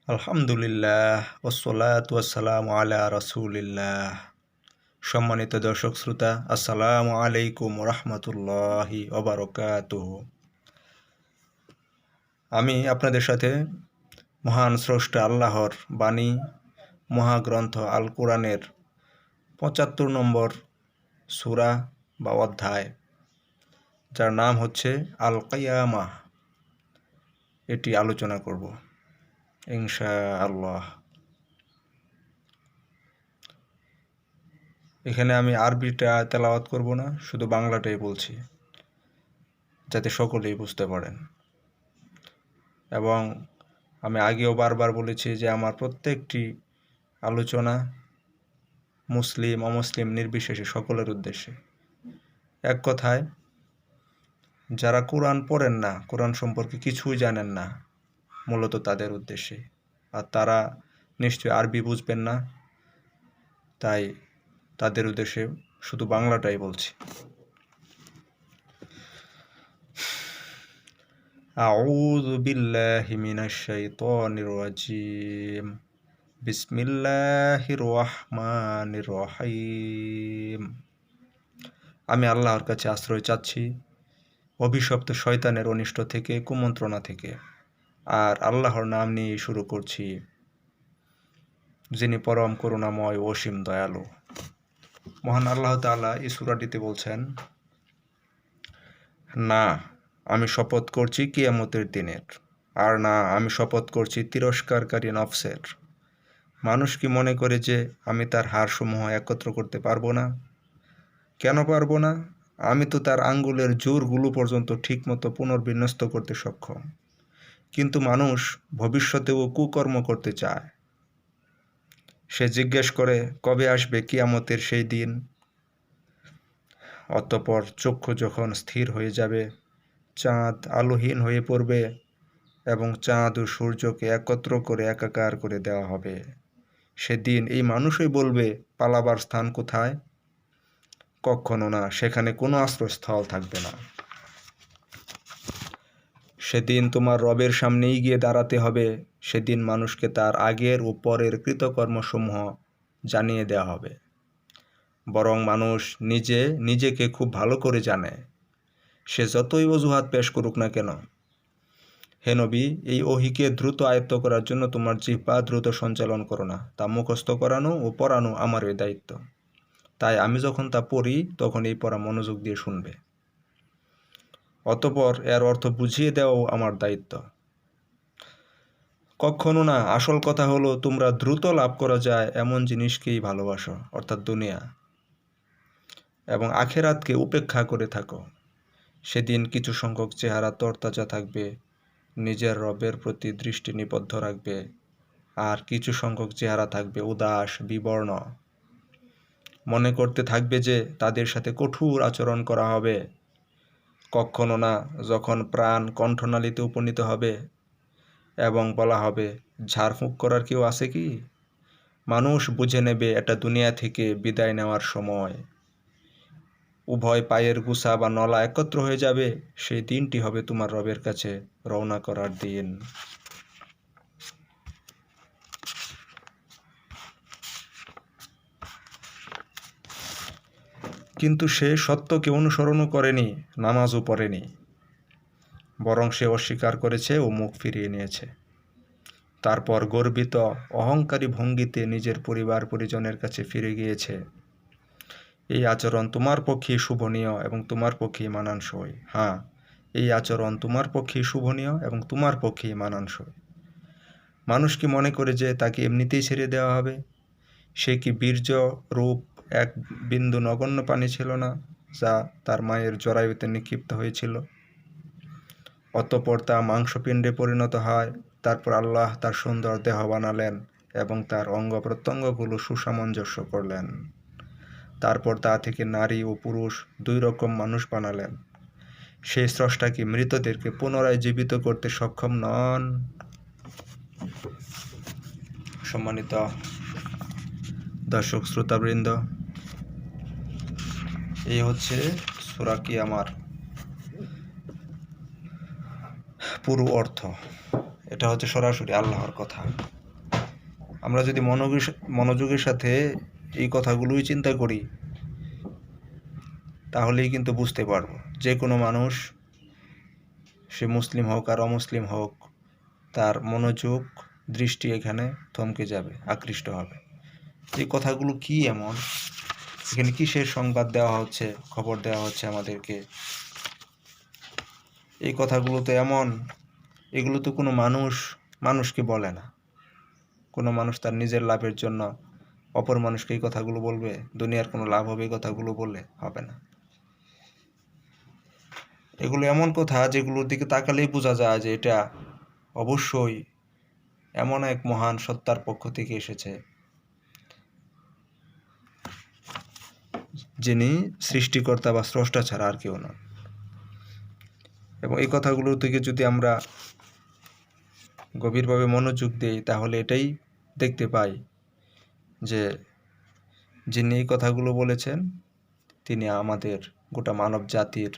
আলহামদুলিল্লাহ ওয়াসসালাতু ওয়াসসালামু আলা রাসূলিল্লাহ। সম্মানিত দর্শক শ্রোতা, আসসালামু আলাইকুম রাহমাতুল্লাহি ওয়া বারাকাতুহু। আমি আপনাদের সাথে মহান স্রষ্টা আল্লাহর বাণী মহাগ্রন্থ আল কোরআনের ৭৫ নম্বর সূরা বা অধ্যায়, যার নাম হচ্ছে আল কিয়ামাহ, এটি আলোচনা করব ইনশাআল্লাহ। এখানে আমি আরবিটা তেলাওয়াত করব না, শুধু বাংলাটাই বলছি যাতে সকলেই বুঝতে পারেন। এবং আমি আগেও বারবার বলেছি যে আমার প্রত্যেকটি আলোচনা মুসলিম অমুসলিম নির্বিশেষে সকলের উদ্দেশ্যে। এক কথায়, যারা কোরআন পড়েন না, কোরআন সম্পর্কে কিছুই জানেন না, মূলত তাদের উদ্দেশ্যে। আর তারা নিশ্চয়ই আরবি বুঝবেন না, তাই তাদের উদ্দেশ্যে শুধু বাংলাটাই বলছি। আউযু বিল্লাহি মিনাশ শাইতানির রাজিম। বিসমিল্লাহির রহমানির রহিম। আমি আল্লাহর কাছে আশ্রয় চাচ্ছি অভিশপ্ত শয়তানের অনিষ্ট থেকে, কুমন্ত্রণা থেকে। আর আল্লাহর নাম নিয়ে শুরু করছি, যিনি পরম করুণাময় ও অসীম দয়ালু। মহান আল্লাহ তাআলা এই সূরাটিতে বলছেন, না, আমি শপথ করছি কিয়ামতের দিনের, আর না, আমি শপথ করছি তিরস্কারকারী নফসের। মানুষ কি মনে করে যে আমি তার হাড়সমূহ একত্র করতে পারবো না? কেন পারবো না? আমি তো তার আঙ্গুলের জোরগুলো পর্যন্ত ঠিকমতো পুনর্বিন্যস্ত করতে সক্ষম। কিন্তু মানুষ ভবিষ্যতেও কুকর্ম করতে চায়। সে জিজ্ঞেস করে, কবে আসবে কিয়ামতের সেই দিন? অতঃপর চক্ষু যখন স্থির হয়ে যাবে, চাঁদ আলোহীন হয়ে পড়বে এবং চাঁদ ও সূর্যকে একত্র করে একাকার করে দেওয়া হবে, সেদিন এই মানুষই বলবে, পালাবার স্থান কোথায়? কখনো না, সেখানে কোনো আশ্রয়স্থল থাকবে না। সেদিন তোমার রবের সামনেই গিয়ে দাঁড়াতে হবে। সেদিন মানুষকে তার আগের ও পরের কৃতকর্মসমূহ জানিয়ে দেওয়া হবে। বরং মানুষ নিজেকে খুব ভালো করে জানে, সে যতই অজুহাত পেশ করুক না কেন। হে নবী, এই ওহীকে দ্রুত আয়ত্ত করার জন্য তোমার জিহ্বা দ্রুত সঞ্চালন করো না। তা মুখস্থ করানো ও পড়ানো আমারই দায়িত্ব। তাই আমি যখন তা পড়ি, তখন এই পড়া মনোযোগ দিয়ে শুনবে। অতঃপর এর অর্থ বুঝিয়ে দেওয়াও আমার দায়িত্ব। কখনো না, আসল কথা হলো, তোমরা দ্রুত লাভ করা যায় এমন জিনিসকেই ভালোবাসো, অর্থাৎ দুনিয়া, এবং আখিরাতকে উপেক্ষা করে থাকো। সেদিন কিছু সংখ্যক চেহারা তরতাজা থাকবে, নিজের রবের প্রতি দৃষ্টি নিবদ্ধ রাখবে, আর কিছু সংখ্যক চেহারা থাকবে উদাস বিবর্ণ। মনে করতে থাকবে যে তাদের সাথে কঠোর আচরণ করা হবে। কখনো না, যখন প্রাণ কণ্ঠনালীতে উপনীত হবে এবং বলা হবে, ঝাড়ফুঁক করার কেউ আছে কি? মানুষ বুঝে নেবে এটা দুনিয়া থেকে বিদায় নেওয়ার সময়। উভয় পায়ের গুছা বা নলা একত্র হয়ে যাবে। সেই দিনটি হবে তোমার রবের কাছে রওনা করার দিন। কিন্তু সে সত্যকে অনুসরণও করেনি, নামাজও পড়েনি, বরং সে অস্বীকার করেছে ও মুখ ফিরিয়ে নিয়েছে। তারপর গর্বিত অহংকারী ভঙ্গিতে নিজের পরিবার পরিজনের কাছে ফিরে গিয়েছে। এই আচরণ তোমার পক্ষেই শুভনীয় এবং তোমার পক্ষেই মানানসই। হ্যাঁ, এই আচরণ তোমার পক্ষেই শুভনীয় এবং তোমার পক্ষেই মানানসই। মানুষ কি মনে করে যে তাকে এমনিতেই ছেড়ে দেওয়া হবে? সে কি বীর্য রূপ এক বিন্দু নগণ্য পানি ছিল না, যা তার মায়ের জরায়ুতে নিক্ষিপ্ত হয়েছিল? অতঃপর তা মাংসপিণ্ডে পরিণত হয়। তারপর আল্লাহ তার সুন্দর দেহ বানালেন এবং তার অঙ্গ প্রত্যঙ্গগুলো সুসামঞ্জস্য করলেন। তারপর তা থেকে নারী ও পুরুষ দুই রকম মানুষ বানালেন। সেই স্রষ্টা কি মৃতদেরকে পুনরায় জীবিত করতে সক্ষম নন? সম্মানিত দর্শক শ্রোতাবৃন্দ, এই হচ্ছে সূরা কিয়ামার পুরো অর্থ। এটা হচ্ছে সরাসরি আল্লাহর কথা। আমরা যদি মনোযোগের সাথে এই কথাগুলোই চিন্তা করি, তাহলেই কিন্তু বুঝতে পারবো যে কোনো মানুষ, সে মুসলিম হোক আর অমুসলিম হোক, তার মনোযোগ দৃষ্টি এখানে থমকে যাবে, আকৃষ্ট হবে। এই কথাগুলো কি এমন, এখানে কিসের সংবাদ দেওয়া হচ্ছে, খবর দেওয়া হচ্ছে আমাদেরকে? এই কথাগুলো তো এমন, এগুলো তো কোনো মানুষকে বলে না। কোনো মানুষ তার নিজের লাভের জন্য অপর মানুষকে এই কথাগুলো বলবে? দুনিয়ার কোনো লাভ হবে এই কথাগুলো বললে? হবে না। এগুলো এমন কথা যেগুলোর দিকে তাকালেই বোঝা যায় যে এটা অবশ্যই এমন এক মহান সত্তার পক্ষ থেকে এসেছে, যিনি সৃষ্টিকর্তা বা স্রষ্টা ছাড়া আর কেউ নন। এবং এই কথাগুলোর থেকে যদি আমরা গভীরভাবে মনোযোগ দিই, তাহলে এটাই দেখতে পাই যে যিনি এই কথাগুলো বলেছেন, তিনি আমাদের গোটা মানব জাতির,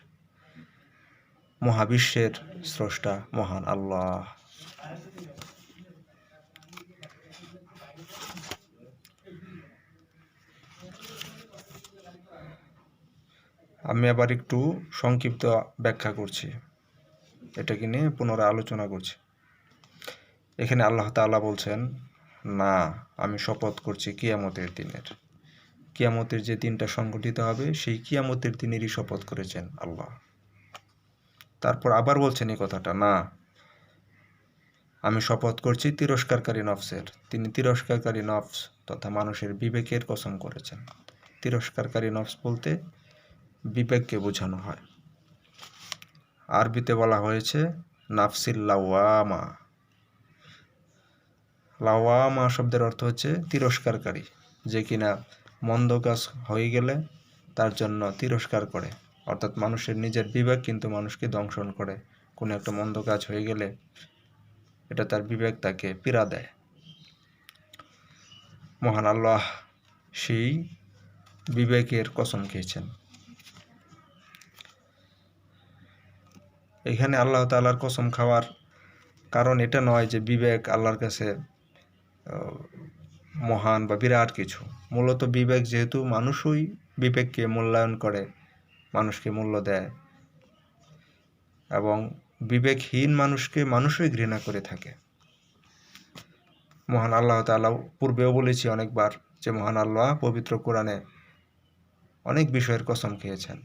মহাবিশ্বের স্রষ্টা মহান আল্লাহ। আমি আবার একটু সংক্ষিপ্ত ব্যাখ্যা করছি, এটাকে নিয়ে পুনরায় আলোচনা করছি। এখানে আল্লাহ তাআলা বলছেন, না, আমি শপথ করছি কিয়ামতের দিনের। কিয়ামতের যে দিনটা সংঘটিত হবে, সেই কিয়ামতের দিনেরই শপথ করেছেন আল্লাহ। তারপর আবার বলছেন এই কথাটা, না, আমি শপথ করছি তিরস্কারকারী নফসের। তিনি তিরস্কারকারী নফস তথা মানুষের বিবেকের কসম করেছেন। তিরস্কারকারী নফস বলতে বিবেককে বোঝানো হয়। আরবিতে বলা হয়েছে নাফসিল লাওয়ামা। লাওয়ামা শব্দের অর্থ হচ্ছে তিরস্কারকারী, যে কিনা মন্দ কাজ হয়ে গেলে তার জন্য তিরস্কার করে। অর্থাৎ মানুষের নিজের বিবেক কিন্তু মানুষকে দংশন করে। কোনো একটা মন্দ কাজ হয়ে গেলে এটা তার বিবেক তাকে পীড়া দেয়। মহান আল্লাহ সেই বিবেকের কসম খেয়েছেন। এখানে আল্লাহ তাআলার কসম খাওয়ার কারণ এটা নয় যে বিবেক আল্লাহর কাছে মহান বা বিরাট কিছু। মূলত বিবেক, যেহেতু মানুষই বিবেককে মূল্যায়ন করে, মানুষকে মূল্য দেয়, এবং বিবেকহীন মানুষকে মানুষই ঘৃণা করে থাকে। মহান আল্লাহ তাআলা পূর্বেও বলেছি অনেকবার যে মহান আল্লাহ পবিত্র কোরআনে অনেক বিষয়ের কসম খেয়েছেন।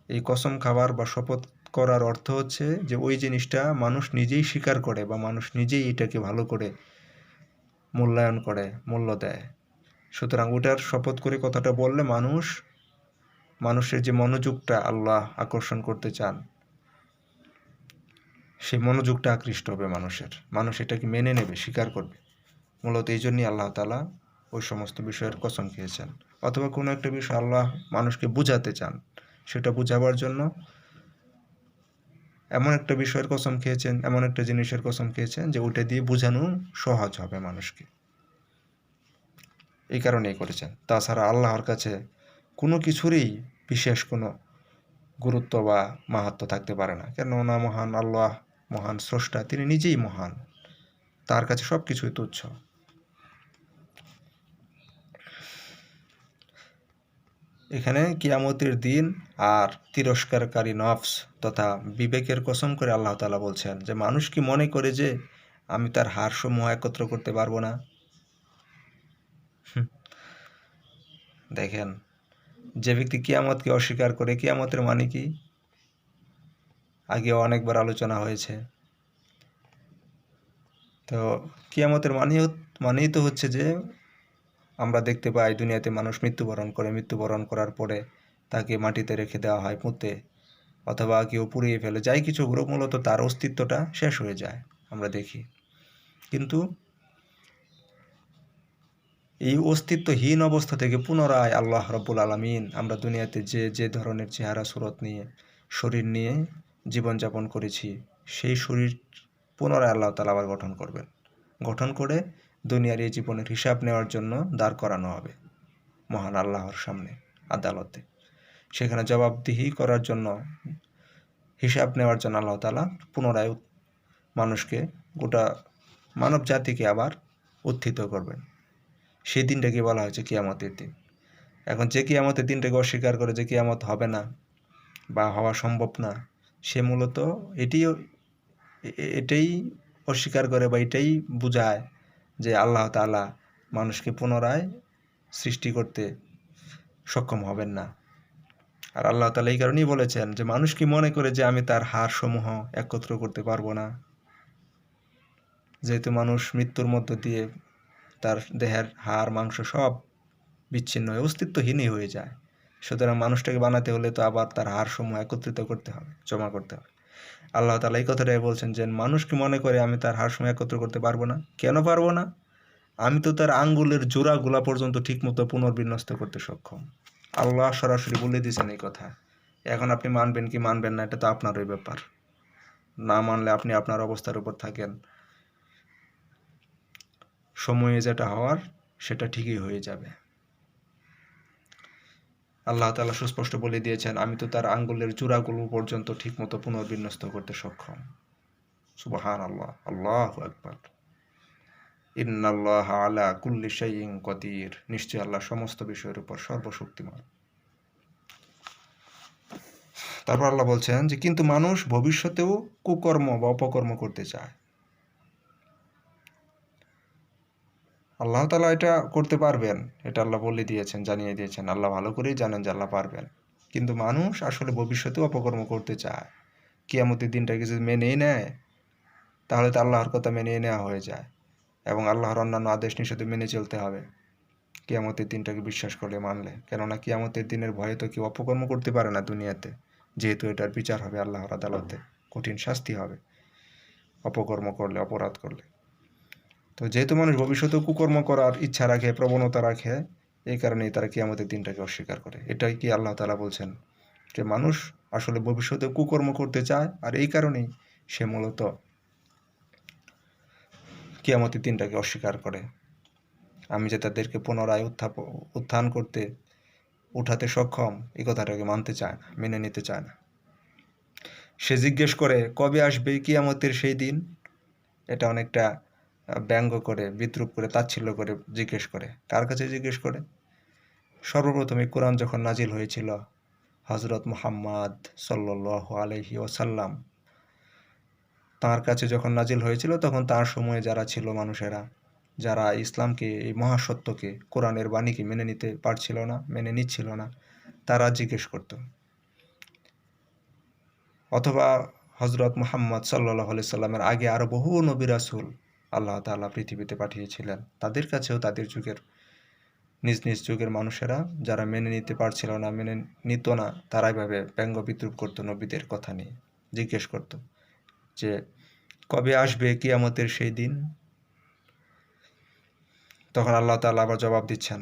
এই কসম খাবার বা শপথ করার অর্থ হচ্ছে যে ওই জিনিসটা মানুষ নিজেই স্বীকার করে বা মানুষ নিজেই এটাকে ভালো করে মূল্যায়ন করে, মূল্য দেয়। সুতরাং ওটার শপথ করে কথাটা বললে মানুষের যে মনোযোগটা আল্লাহ আকর্ষণ করতে চান, সেই মনোযোগটা আকৃষ্ট হবে মানুষের। মানুষ এটাকে মেনে নেবে, স্বীকার করবে। মূলত এই জন্যই আল্লাহ তাআলা ওই সমস্ত বিষয়ের কসম খেয়েছেন। অথবা কোনো একটা বিষয় আল্লাহ মানুষকে বুঝাতে চান, সেটা বুঝাবার জন্য এমন একটা বিষয়ের কসম খেয়েছেন, এমন একটা জিনিসের কসম খেয়েছেন যে ওটা দিয়ে বোঝানো সহজ হবে মানুষকে। এই কারণেই করেছেন। তাছাড়া আল্লাহর কাছে কোনো কিছুরই বিশেষ কোনো গুরুত্ব বা মাহাত্ম্য থাকতে পারে না। কেননা মহান আল্লাহ, মহান স্রষ্টা, তিনি নিজেই মহান। তার কাছে সব কিছুই তুচ্ছ। এখানে কিয়ামতের দিন আর তিরস্কারকারী নফস তথা বিবেকের কসম করে আল্লাহ তাআলা বলছেন যে মানুষ কি মনে করে যে আমি তার হাড়সমূহ একত্র করতে পারবো না? দেখেন, যে ব্যক্তি কিয়ামতকে অস্বীকার করে, কিয়ামতের মানে কি আগেও অনেকবার আলোচনা হয়েছে। তো কিয়ামতের মানেই তো হচ্ছে যে আমরা দেখতে পাই দুনিয়াতে মানুষ মৃত্যুবরণ করে, মৃত্যুবরণ করার পরে তাকে মাটিতে রেখে দেওয়া হয় পুঁতে, অথবা কেউ পুড়িয়ে ফেলে, যাই কিছু হোক, মূলত তার অস্তিত্বটা শেষ হয়ে যায় আমরা দেখি। কিন্তু এই অস্তিত্বহীন অবস্থা থেকে পুনরায় আল্লাহ রাব্বুল আলামিন আমরা দুনিয়াতে যে ধরনের চেহারা সুরত নিয়ে, শরীর নিয়ে জীবনযাপন করেছি, সেই শরীর পুনরায় আল্লাহ তাআলা আবার গঠন করবেন। গঠন করে দুনিয়ার এই জীবনের হিসাব নেওয়ার জন্য দাঁড় করানো হবে মহান আল্লাহর সামনে, আদালতে। সেখানে জবাবদিহি করার জন্য, হিসাব নেওয়ার জন্য আল্লাহ তাআলা পুনরায় মানুষকে, গোটা মানব জাতিকে আবার উত্থিত করবেন। সেই দিনটাকে বলা হয়েছে কিয়ামতের দিন। এখন যে কিয়ামতের দিনটাকে অস্বীকার করে, যে কিয়ামত হবে না বা হওয়া সম্ভব না, সে মূলত এটাই অস্বীকার করে বা এটাই বোঝায় যে আল্লাহ তাআলা মানুষকে পুনরায় সৃষ্টি করতে সক্ষম হবেন না। আর আল্লাহ তাআলা এই কারণেই বলেছেন যে মানুষ কি মনে করে যে আমি তার হাড়সমূহ একত্র করতে পারবো না? যেহেতু মানুষ মৃত্যুর মধ্য দিয়ে তার দেহের হাড় মাংস সব বিচ্ছিন্ন হয়ে অস্তিত্বহীনই হয়ে যায়, সুতরাং মানুষটাকে বানাতে হলে তো আবার তার হাড়সমূহ একত্রিত করতে হবে, জমা করতে হবে। আল্লাহ তাআলা এই কথাটাই বলছেন যে মানুষ কি মনে করে আমি তার হাড়সমূহ একত্র করতে পারবো না? কেন পারবো না? আমি তো তার আঙ্গুলের জোড়াগুলা পর্যন্ত ঠিকমতো পুনর্বিন্যস্ত করতে সক্ষম। আল্লাহ সরাসরি বলে দিয়েছেন এই কথা। এখন আপনি মানবেন কি মানবেন না, এটা তো আপনারই ব্যাপার। না মানলে আপনি আপনার অবস্থার উপর থাকেন, সময়ে যেটা হওয়ার সেটা ঠিকই হয়ে যাবে। আল্লাহ তাআলা সুস্পষ্ট বলে দিয়েছেন আমি তো তার আঙ্গুলের জোড়াগুলো পর্যন্ত ঠিকমতো পুনর্বিন্যস্ত করতে সক্ষম। সুবহানাল্লাহ, আল্লাহু আকবার। ইন্নাল্লাহা আলা কুল্লি শাইইন কদির, নিশ্চয় আল্লাহ সমস্ত বিষয়ের উপর সর্বশক্তিমান। তারপর আল্লাহ বলছেন যে কিন্তু মানুষ ভবিষ্যতেও কুকর্ম বা অপকর্ম করতে চায়। আল্লাহ তাআলা এটা করতে পারবেন, এটা আল্লাহ বলে দিয়েছেন, জানিয়ে দিয়েছেন। আল্লাহ ভালো করেই জানেন যে আল্লাহ পারবেন। কিন্তু মানুষ আসলে ভবিষ্যতেও অপকর্ম করতে চায়। কিয়ামতের দিনটাকে যদি মেনেই নেয়, তাহলে তো আল্লাহর কথা মেনেই নেওয়া হয়ে যায় এবং আল্লাহর অন্যান্য আদেশ নিষেধ মেনে চলতে হবে কিয়ামতের দিনটাকে বিশ্বাস করলে, মানলে। কেননা কিয়ামতের দিনের ভয়ে তো কেউ অপকর্ম করতে পারে না দুনিয়াতে, যেহেতু এটার বিচার হবে আল্লাহর আদালতে, কঠিন শাস্তি হবে অপকর্ম করলে, অপরাধ করলে। তো যেহেতু মানুষ ভবিষ্যতেও কুকর্ম করার ইচ্ছা রাখে, প্রবণতা রাখে, এই কারণেই তারা কিয়ামতের দিনটাকে অস্বীকার করে। এটাই কি আল্লাহ তাআলা বলছেন যে মানুষ আসলে ভবিষ্যতে কুকর্ম করতে চায়, আর এই কারণেই সে মূলত কিয়ামতের দিনটাকে অস্বীকার করে। আমি যে তাদেরকে পুনরায় উত্থান করতে, উঠাতে সক্ষম, এই কথাটাকে মানতে চায় না, মেনে নিতে চায় না। সে জিজ্ঞেস করে কবে আসবে কিয়ামতের সেই দিন? এটা অনেকটা ব্যঙ্গ করে, বিদ্রূপ করে, তাচ্ছিল্য করে জিজ্ঞেস করে। কার কাছে জিজ্ঞেস করে? সর্বপ্রথম এই কোরআন যখন নাজিল হয়েছিল, হযরত মুহাম্মদ সাল্লাল্লাহু আলাইহি ওয়াসাল্লাম তাঁর কাছে যখন নাজিল হয়েছিল, তখন তার সময়ে যারা ছিল মানুষেরা, যারা ইসলামকে, এই মহাসত্যকে, কোরআনের বাণীকে মেনে নিতে পারছিল না, মেনে নিচ্ছিল না, তারা জিজ্ঞেস করত। অথবা হযরত মুহাম্মদ সাল্লাল্লাহু আলাইহি সাল্লামের আগে আরও বহু নবী রাসূল আল্লাহ তাআলা পৃথিবীতে পাঠিয়েছিলেন। তাদের কাছেও তাদের যুগের, নিজ নিজ যুগের মানুষেরা যারা মেনে নিতে পারছিল না, মেনে নিত না, তারা এভাবে ব্যঙ্গ বিদ্রূপ করতো নবীদের কথা নিয়ে, জিজ্ঞেস করত যে কবে আসবে কিয়ামতের সেই দিন? তখন আল্লাহ তাআলা আবার জবাব দিচ্ছেন,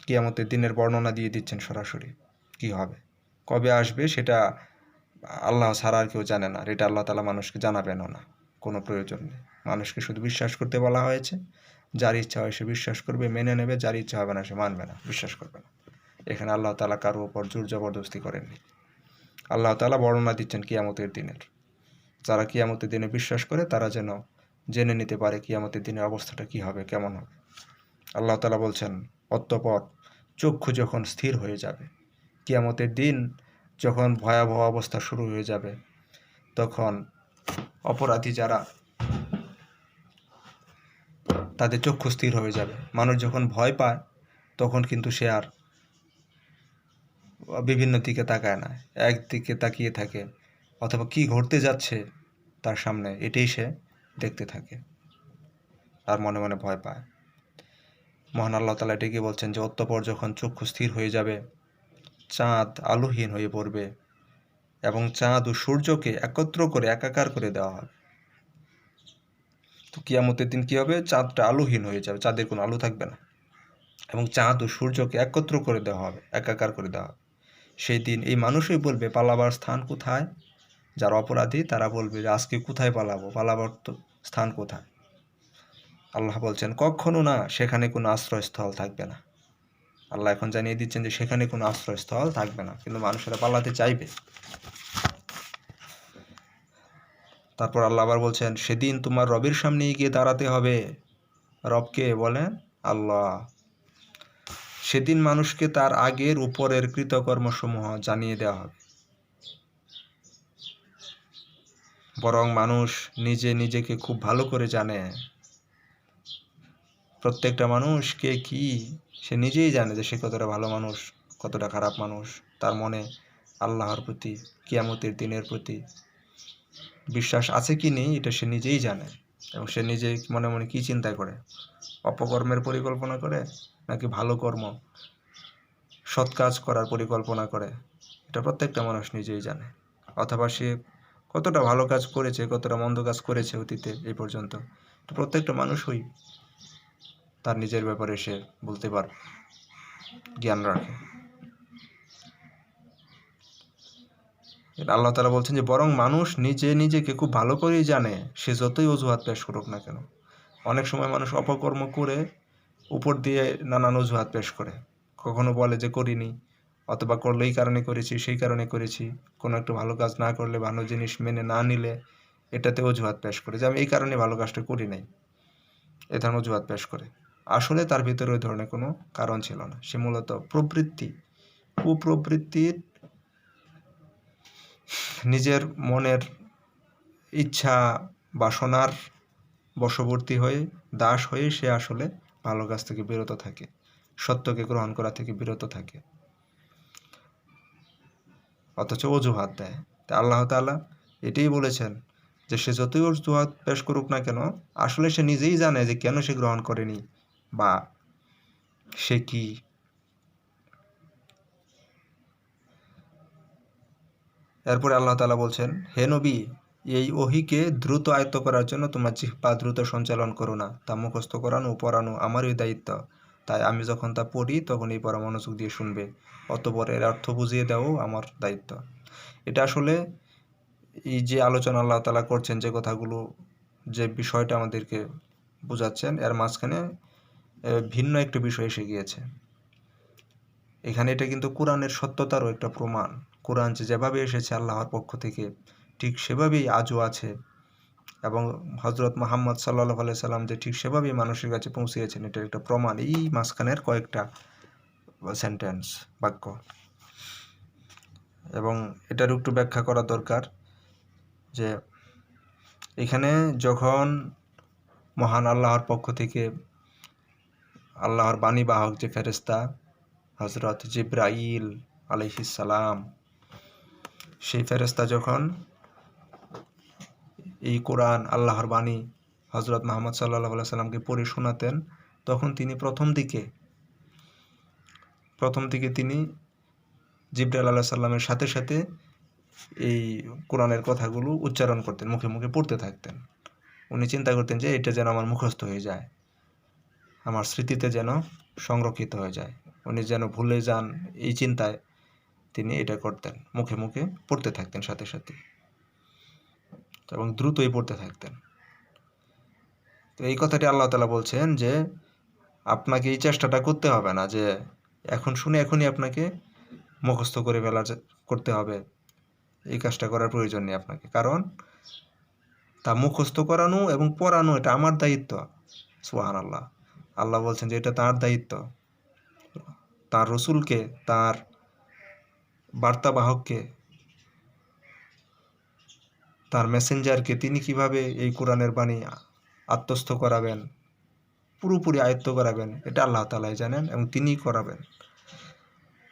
কিয়ামতের দিনের বর্ণনা দিয়ে দিচ্ছেন সরাসরি কি হবে। কবে আসবে সেটা আল্লাহ ছাড়া আর কেউ জানে না, এটা আল্লাহ তাআলা মানুষকে জানাবেনও না, কোনো প্রয়োজন নেই। মানুষকে শুধু বিশ্বাস করতে বলা হয়েছে। যার ইচ্ছা হয় সে বিশ্বাস করবে, মেনে নেবে, যার ইচ্ছা হবে না সে মানবে না, বিশ্বাস করবে না। এখানে আল্লাহ তাআলা কারো উপর জোর জবরদস্তি করেননি। আল্লাহ তাআলা বর্ণনা দিচ্ছেন কিয়ামতের দিনের। যারা কিয়ামতের দিনে বিশ্বাস করে তারা যেন জেনে নিতে পারে কিয়ামতের দিনের অবস্থাটা কী হবে, কেমন হবে। আল্লাহ তাআলা বলছেন অতঃপর চক্ষু যখন স্থির হয়ে যাবে, কিয়ামতের দিন যখন ভয়াবহ অবস্থা শুরু হয়ে যাবে, তখন অপরাধী যারা, তাদের চক্ষু স্থির হয়ে যাবে। মানুষ যখন ভয় পায় তখন কিন্তু সে আর বিভিন্ন দিকে তাকায় না, একদিকে তাকিয়ে থাকে, অথবা কি ঘটতে যাচ্ছে তার সামনে এটাই সে দেখতে থাকে আর মনে মনে ভয় পায়। মহান আল্লাহ তাআলা এটাকে বলছেন যে অতঃপর যখন চক্ষু স্থির হয়ে যাবে, চাঁদ আলোহীন হয়ে পড়বে এবং চাঁদ ও সূর্যকে একত্র করে একাকার করে দেওয়া হবে। তো কিয়ামতের দিন কী হবে? চাঁদটা আলোহীন হয়ে যাবে, চাঁদের কোনো আলো থাকবে না, এবং চাঁদ ও সূর্যকে একত্র করে দেওয়া হবে, একাকার করে দেওয়া হবে। সেই দিন এই মানুষই বলবে পালাবার স্থান কোথায়? যারা অপরাধী তারা বলবে যে আজকে কোথায় পালাবো, পালাবার তো স্থান কোথায়? আল্লাহ বলছেন কখনো না, সেখানে কোনো আশ্রয়স্থল থাকবে না। আল্লাহ এখন জানিয়ে দিচ্ছেন যে সেখানে কোনো আশ্রয়স্থল থাকবে না, কিন্তু মানুষেরা পালাতে চাইবে। তারপর আল্লাহ আবার বলছেন সেদিন তোমার রবের সামনে গিয়ে দাঁড়াতে হবে। রবকে বলেন আল্লাহ। সেদিন মানুষকে তার আগের উপরের কৃতকর্মসমূহ জানিয়ে দেওয়া হবে, বরং মানুষ নিজে নিজেকে খুব ভালো করে জানে। প্রত্যেকটা মানুষ কে কি সে নিজেই জানে, যে সে কতটা ভালো মানুষ, কতটা খারাপ মানুষ। তার মনে আল্লাহর প্রতি, কিয়ামতের দিনের প্রতি বিশ্বাস আছে কি নেই এটা সে নিজেই জানে। এবং সে নিজে মনে মনে কি চিন্তা করে, অপকর্মের পরিকল্পনা করে নাকি ভালো কর্ম সৎ কাজ করার পরিকল্পনা করে, এটা প্রত্যেকটা মানুষ নিজেই জানে। অথবা সে কতটা ভালো কাজ করেছে, কতটা মন্দ কাজ করেছে অতীতে এই পর্যন্ত, প্রত্যেকটা মানুষই তার নিজের ব্যাপারে সে বলতে পারে, জ্ঞান রাখে। আল্লাহ তাআলা বলছেন যে বরং মানুষ নিজে নিজেকে খুব ভালো করেই জানে, সে যতই অজুহাত পেশ করুক না কেন। অনেক সময় মানুষ অপকর্ম করে উপর দিয়ে নানান অজুহাত পেশ করে, কখনো বলে যে করিনি, অথবা করলে এই কারণে করেছি, সেই কারণে করেছি। কোনো একটা ভালো কাজ না করলে, ভালো জিনিস মেনে না নিলে এটাতে অজুহাত পেশ করে যে আমি এই কারণে ভালো কাজটা করি নাই, এ ধরনের অজুহাত পেশ করে। আসলে তার ভিতরে ওই ধরনের কোনো কারণ ছিল না। সে মূলত কুপ্রবৃত্তির নিজের মনের ইচ্ছা বাসনার বশবর্তী হয়ে, দাস হয়ে সে আসলে ভালো কাজ থেকে বিরত থাকে, সত্যকে গ্রহণ করা থেকে বিরত থাকে, অথচ অজুহাত দেয়। তাই আল্লাহ তাআলা এটাই বলেছেন যে সে যতই অজুহাত পেশ করুক না কেন, আসলে সে নিজেই জানে যে কেন সে গ্রহণ করেনি বা সে কি। এরপরে আল্লাহ তাআলা বলছেন, হে নবী, এই ওহীকে দ্রুত আয়ত্ত করার জন্য তোমার জিহ্বা দ্রুত সঞ্চালন করো না। তা মুখস্থ করানো ও পড়ানো আমারই দায়িত্ব। তাই আমি যখন তা পড়ি তখন এই পড়া মনোযোগ দিয়ে শুনবে, অতঃপর এর অর্থ বুঝিয়ে দেওয়াও আমার দায়িত্ব। এটা আসলে এই যে আলোচনা আল্লাহ তাআলা করছেন, যে কথাগুলো, যে বিষয়টা আমাদেরকে বোঝাচ্ছেন, এর মাঝখানে ভিন্ন একটা বিষয় এসে গিয়েছে। এখানে এটা কিন্তু কোরআনের সত্যতারও একটা প্রমাণ। কোরআন যেভাবে এসেছে আল্লাহর পক্ষ থেকে, ঠিক সেভাবেই আজও আছে। এবং হযরত মুহাম্মদ সাল্লাল্লাহু আলাইহি সাল্লাম যে ঠিক সেভাবেই মানুষের কাছে পৌঁছিয়েছেন, এটার একটা প্রমাণ এই মাঝখানের কয়েকটা সেন্টেন্স, বাক্য। এবং এটার একটু ব্যাখ্যা করা দরকার যে এখানে যখন মহান আল্লাহর পক্ষ থেকে আল্লাহর বাণীবাহক যে ফেরেশতা হযরত জিবরাইল আলাইহিস সালাম, সেই ফেরেশতা যখন এই কোরআন আল্লাহর বাণী হযরত মুহাম্মদ সাল্লাল্লাহু আলাইহি সাল্লামকে পড়ে শোনাতেন, তখন তিনি প্রথম দিকে তিনি জিবরাইল আলাইহিস সালামের সাথে সাথে এই কোরআনের কথাগুলো উচ্চারণ করতেন, মুখে মুখে পড়তে থাকতেন। উনি চিন্তা করতেন যে এটা যেন আমার মুখস্থ হয়ে যায়, আমার স্মৃতিতে যেন সংরক্ষিত হয়ে যায়, উনি যেন ভুলে যান, এই চিন্তায় তিনি এটা করতেন, মুখে মুখে পড়তে থাকতেন সাথে সাথে, এবং দ্রুতই পড়তে থাকতেন। তো এই কথাটি আল্লাহ তাআলা বলছেন যে আপনাকে এই চেষ্টাটা করতে হবে না যে এখন শুনে এখনই আপনাকে মুখস্থ করে করতে হবে, এই কাজটা করার প্রয়োজন নেই আপনাকে। কারণ তা মুখস্থ করানো এবং পড়ানো এটা আমার দায়িত্ব। সুবহানাল্লাহ। আল্লাহ বলছেন যে এটা তার দায়িত্ব। তার রসুলকে, তার বার্তাবাহককে, তার মেসেঞ্জারকে তিনি কিভাবে এই কোরআনের বাণী আত্মস্থ করাবেন, পুরোপুরি আয়ত্ত করাবেন, এটা আল্লাহ তাআলাই জানেন এবং তিনিই করাবেন।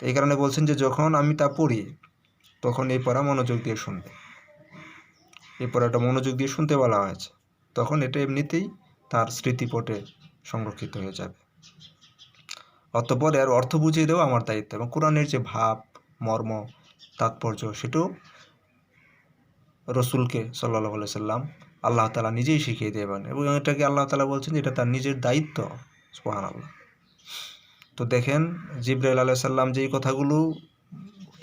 এই কারণে বলছেন যে যখন আমি তা পড়ি তখন এই পড়া মনোযোগ দিয়ে শুনবে। এই পড়াটা মনোযোগ দিয়ে শুনতে বলা হয়েছে, তখন এটা এমনিতেই তার স্মৃতিপটে সংরক্ষিত হয়ে যাবে। অতঃপর এর অর্থ বুঝিয়ে দেওয়া আমার দায়িত্ব, এবং কোরআনের যে ভাব, মর্ম, তাৎপর্য, সেটাও রসুলকে সাল্লাল্লাহু আলাইহি সাল্লাম আল্লাহ তাআলা নিজেই শিখিয়ে দেবেন, এবং এটাকে আল্লাহ তাআলা বলছেন এটা তার নিজের দায়িত্ব। সুবহানাল্লাহ। তো দেখেন জিবরাইল আলাইহিস সালাম যেই কথাগুলো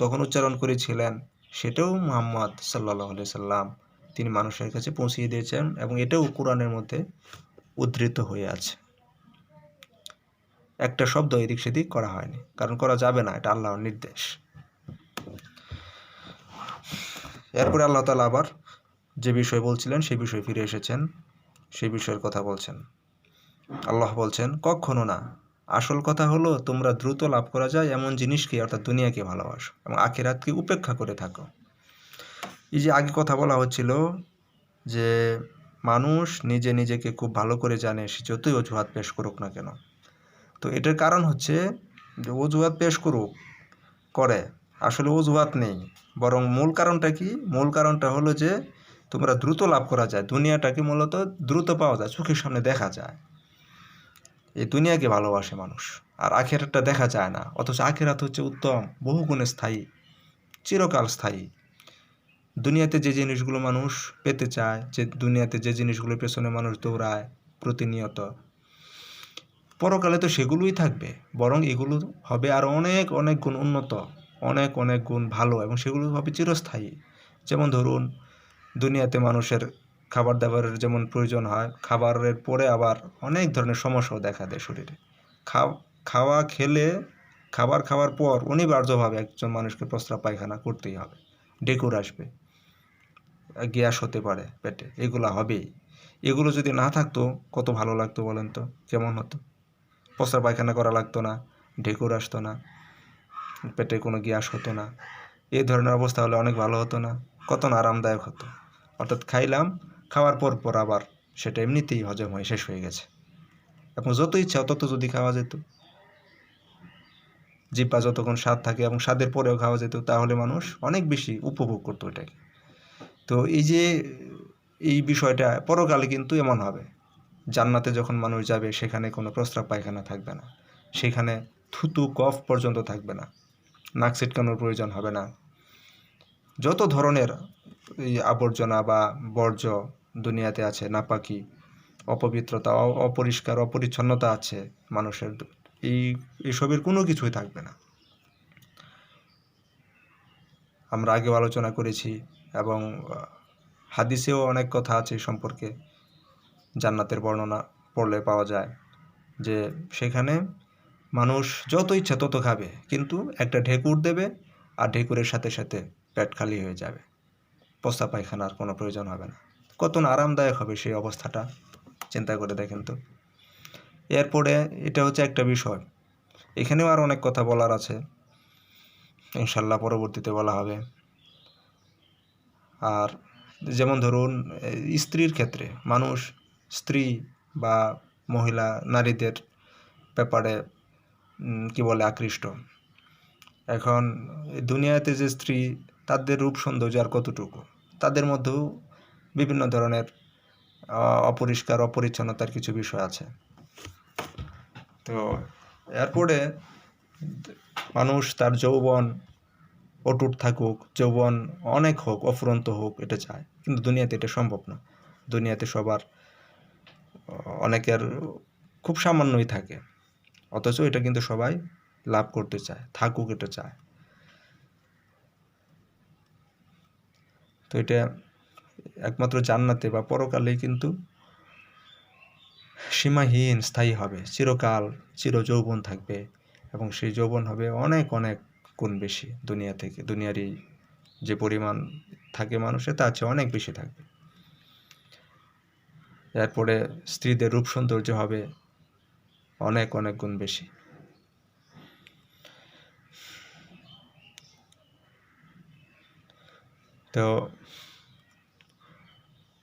তখন উচ্চারণ করেছিলেন, সেটাও মুহাম্মদ সাল্লাল্লাহু আলাইহি সাল্লাম তিনি মানুষের কাছে পৌঁছিয়ে দিয়েছেন, এবং এটাও কোরআনের মধ্যে উদ্ধৃত হয়ে আছে। একটা শব্দ এদিক সেদিক করা হয়নি, কারণ করা যাবে না, এটা আল্লাহর নির্দেশ। এরপরে আল্লাহ তাআলা আবার যে বিষয় বলছিলেন সেই বিষয়ে ফিরে এসেছেন, সেই বিষয়ের কথা বলছেন। আল্লাহ বলছেন, কখনো না। আসল কথা হলো তোমরা দ্রুত লাভ করা যায় এমন জিনিসকে অর্থাৎ দুনিয়াকে ভালোবাসো এবং আখিরাতকে উপেক্ষা করে থাকো। এই যে আগে কথা বলা হচ্ছিল যে মানুষ নিজে নিজেকে খুব ভালো করে জানে, সে যতই অজুহাত পেশ করুক না কেন। তো এটার কারণ হচ্ছে যে অজুহাত পেশ করুক করে, আসলে অজুহাত নেই, বরং মূল কারণটা কি? মূল কারণটা হলো যে তোমরা দ্রুত লাভ করা যায়, দুনিয়াটাকে মূলত দ্রুত পাওয়া যায়, চোখের সামনে দেখা যায়। এই দুনিয়াকে ভালোবাসে মানুষ, আর আখেরাতটা দেখা যায় না। অথচ আখেরাত হচ্ছে উত্তম, বহুগুণে স্থায়ী, চিরকাল স্থায়ী। দুনিয়াতে যে জিনিসগুলো মানুষ পেতে চায়, যে দুনিয়াতে যে জিনিসগুলোর পেছনে মানুষ দৌড়ায় প্রতিনিয়ত, পরকালে তো সেগুলোই থাকবে, বরং এগুলো হবে আরও অনেক অনেক গুণ উন্নত, অনেক অনেক গুণ ভালো, এবং সেগুলো হবে চিরস্থায়ী। যেমন ধরুন, দুনিয়াতে মানুষের খাবার দাবারের যেমন প্রয়োজন হয়, খাবারের পরে আবার অনেক ধরনের সমস্যাও দেখা দেয় শরীরে। খাবার খাওয়ার পর অনিবার্যভাবে একজন মানুষকে প্রস্রাব পায়খানা করতেই হবে, ঢেকুর আসবে, গ্যাস হতে পারে পেটে, এগুলো হবেই। এগুলো যদি না থাকতো কত ভালো লাগতো বলেন তো, কেমন হতো? প্রস্রাব পায়খানা করা লাগতো না, ঢেকুর আসতো না, পেটে কোনো গ্যাস হতো না। এই ধরনের অবস্থা হলে অনেক ভালো হতো না, কত না আরামদায়ক হতো। অর্থাৎ খাওয়ার পর আবার সেটা এমনিতেই হজম হয়ে শেষ হয়ে গেছে, এবং যত ইচ্ছা তত যদি খাওয়া যেত, জিহ্বা যতক্ষণ স্বাদ থাকে এবং স্বাদের পরেও খাওয়া যেত, তাহলে মানুষ অনেক বেশি উপভোগ করতো এটাকে। তো এই যে এই বিষয়টা পরকালে কিন্তু এমন হবে, জান্নাতে যখন মানুষ যাবে সেখানে কোনো প্রস্রাব পায়খানা থাকবে না, সেখানে থুতু কফ পর্যন্ত থাকবে না, নাক ছিটকানোর প্রয়োজন হবে না। যত ধরনের এই আবর্জনা বা বর্জ্য দুনিয়াতে আছে, নাপাকি, অপবিত্রতা, অপরিষ্কার, অপরিচ্ছন্নতা আছে মানুষের, এইসবের কোনো কিছুই থাকবে না। আমরা আগেও আলোচনা করেছি, এবং হাদিসেও অনেক কথা আছে এই সম্পর্কে, জান্নাতের বর্ণনা পড়লে পাওয়া যায় যে সেখানে মানুষ যত ইচ্ছা তত খাবে, কিন্তু একটা ঢেকুর দেবে আর ঢেকুরের সাথে সাথে পেট খালি হয়ে যাবে, প্রস্রাব পায়খানার কোনো প্রয়োজন হবে না। কত না আরামদায়ক হবে সেই অবস্থাটা, চিন্তা করে দেখেন তো। এরপরে এটা হচ্ছে একটা বিষয়, এখানেও আর অনেক কথা বলার আছে, ইনশাল্লাহ পরবর্তীতে বলা হবে। আর যেমন ধরুন, স্ত্রীর ক্ষেত্রে মানুষ স্ত্রী বা মহিলা নারীদের ব্যাপারে কি বলে আকৃষ্ট। এখন দুনিয়াতে যে স্ত্রী, তাদের রূপ সৌন্দর্য আর কতটুকু, তাদের মধ্যেও বিভিন্ন ধরনের অপরিষ্কার অপরিচ্ছন্নতার কিছু বিষয় আছে। তো এরপরে মানুষ তার যৌবন অটুট থাকুক, যৌবন অনেক হোক, অফুরন্ত হোক, এটা চায়, কিন্তু দুনিয়াতে এটা সম্ভব না। দুনিয়াতে সবার অনেকের খুব সামান্যই থাকে, অথচ এটা কিন্তু সবাই লাভ করতে চায়, থাকুক এটা চায়। তো এটা একমাত্র জান্নাতে বা পরকালেই কিন্তু সীমাহীন স্থায়ী হবে, চিরকাল চির যৌবন থাকবে, এবং সেই যৌবন হবে অনেক অনেক গুণ বেশি দুনিয়া থেকে, দুনিয়ারই যে পরিমাণ থাকে মানুষের তার চেয়ে অনেক বেশি থাকবে। এরপরে স্ত্রীদের রূপ সৌন্দর্য হবে অনেক অনেক গুণ বেশি। তো